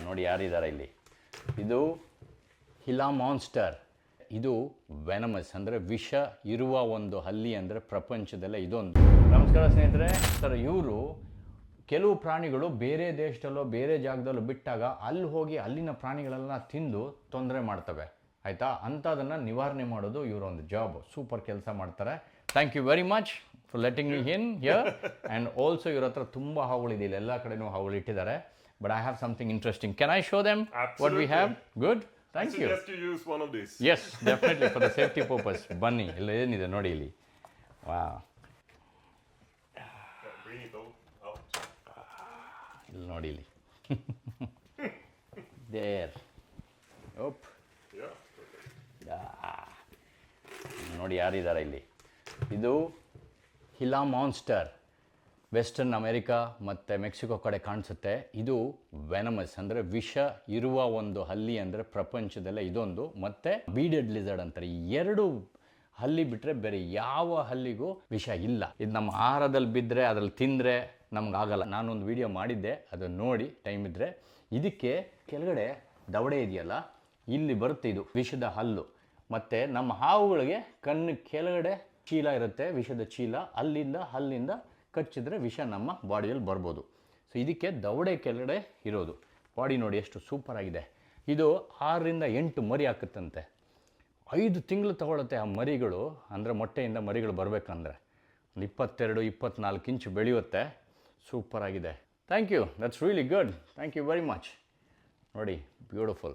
ನೋಡಿ ಯಾರಿದ್ದಾರೆ ಇಲ್ಲಿ. ಇದು ಹಿಲಾ ಮಾನ್ಸ್ಟರ್. ಇದು ವೆನಮಸ್ ಅಂದರೆ ವಿಷ ಇರುವ ಒಂದು ಹಲ್ಲಿ ಅಂದರೆ ಪ್ರಪಂಚದಲ್ಲೇ ಇದೊಂದು. ನಮಸ್ಕಾರ ಸ್ನೇಹಿತರೆ. ಸರ್, ಇವರು ಕೆಲವು ಪ್ರಾಣಿಗಳು ಬೇರೆ ದೇಶದಲ್ಲೋ ಬೇರೆ ಜಾಗದಲ್ಲೋ ಬಿಟ್ಟಾಗ ಅಲ್ಲಿ ಹೋಗಿ ಅಲ್ಲಿನ ಪ್ರಾಣಿಗಳೆಲ್ಲ ತಿಂದು ತೊಂದರೆ ಮಾಡ್ತವೆ, ಆಯಿತಾ. ಅಂಥದನ್ನು ನಿವಾರಣೆ ಮಾಡೋದು ಇವರೊಂದು ಜಾಬ್. ಸೂಪರ್ ಕೆಲಸ ಮಾಡ್ತಾರೆ. Thank you very much for letting me in here. And also ಇವ್ರ ಹತ್ರ ತುಂಬ ಹಾವುಗಳಿದೆ, ಎಲ್ಲ ಕಡೆನೂ ಹಾವುಗಳು ಇಟ್ಟಿದ್ದಾರೆ. But I have something interesting. Can I show them what we have? Good, thank you. use one of these. Yes, definitely for the safety purpose. ಬನ್ನಿ, ಇಲ್ಲ ಏನಿದೆ ನೋಡಿ ಇಲ್ಲಿ. ವಾ, Bring it out. ಇಲ್ಲಿ ನೋಡಿ ಇಲ್ಲಿ. ದೇರ್ ಓಪ್. Yeah. ನೋಡಿ ಯಾರಿದ್ದಾರೆ ಇಲ್ಲಿ. ಇದು ಹಿಲಾ ಮಾನ್ಸ್ಟರ್. ವೆಸ್ಟರ್ನ್ ಅಮೆರಿಕಾ ಮತ್ತು ಮೆಕ್ಸಿಕೋ ಕಡೆ ಕಾಣಿಸುತ್ತೆ. ಇದು ವೆನಮಸ್ ಅಂದರೆ ವಿಷ ಇರುವ ಒಂದು ಹಲ್ಲಿ ಅಂದರೆ ಪ್ರಪಂಚದಲ್ಲೇ ಇದೊಂದು. ಮತ್ತು ಬೀಡೆಡ್ ಲಿಸರ್ಡ್ ಅಂತಾರೆ. ಈ ಎರಡು ಹಲ್ಲಿ ಬಿಟ್ಟರೆ ಬೇರೆ ಯಾವ ಹಲ್ಲಿಗೂ ವಿಷ ಇಲ್ಲ. ಇದು ನಮ್ಮ ಆಹಾರದಲ್ಲಿ ಬಿದ್ದರೆ ಅದ್ರಲ್ಲಿ ತಿಂದರೆ ನಮಗಾಗಲ್ಲ. ನಾನೊಂದು ವಿಡಿಯೋ ಮಾಡಿದ್ದೆ, ಅದನ್ನು ನೋಡಿ ಟೈಮ್ ಇದ್ದರೆ. ಇದಕ್ಕೆ ಕೆಳಗಡೆ ದವಡೆ ಇದೆಯಲ್ಲ, ಇಲ್ಲಿ ಬರುತ್ತೆ ಇದು ವಿಷದ ಹಲ್ಲು. ಮತ್ತು ನಮ್ಮ ಹಾವುಗಳಿಗೆ ಕಣ್ಣು ಕೆಳಗಡೆ ಚೀಲ ಇರುತ್ತೆ, ವಿಷದ ಚೀಲ. ಅಲ್ಲಿಂದ ಹಲ್ಲಿಂದ ಕಚ್ಚಿದ್ರೆ ವಿಷ ನಮ್ಮ ಬಾಡಿಯಲ್ಲಿ ಬರ್ಬೋದು. ಸೊ ಇದಕ್ಕೆ ದವಡೆ ಕೆಳಗಡೆ ಇರೋದು. ಬಾಡಿ ನೋಡಿ ಎಷ್ಟು ಸೂಪರ್ ಆಗಿದೆ. ಇದು 6ರಿಂದ 8 ಮರಿ ಹಾಕುತ್ತಂತೆ. 5 ತಿಂಗಳು ತಗೊಳುತ್ತೆ ಆ ಮರಿಗಳು, ಅಂದರೆ ಮೊಟ್ಟೆಯಿಂದ ಮರಿಗಳು ಬರಬೇಕಂದ್ರೆ. ಒಂದು 22-24 ಇಂಚು ಬೆಳೆಯುತ್ತೆ. ಸೂಪರ್ ಆಗಿದೆ. Thank you, that's really good. Thank you very much. ನೋಡಿ, ಬ್ಯೂಟಿಫುಲ್.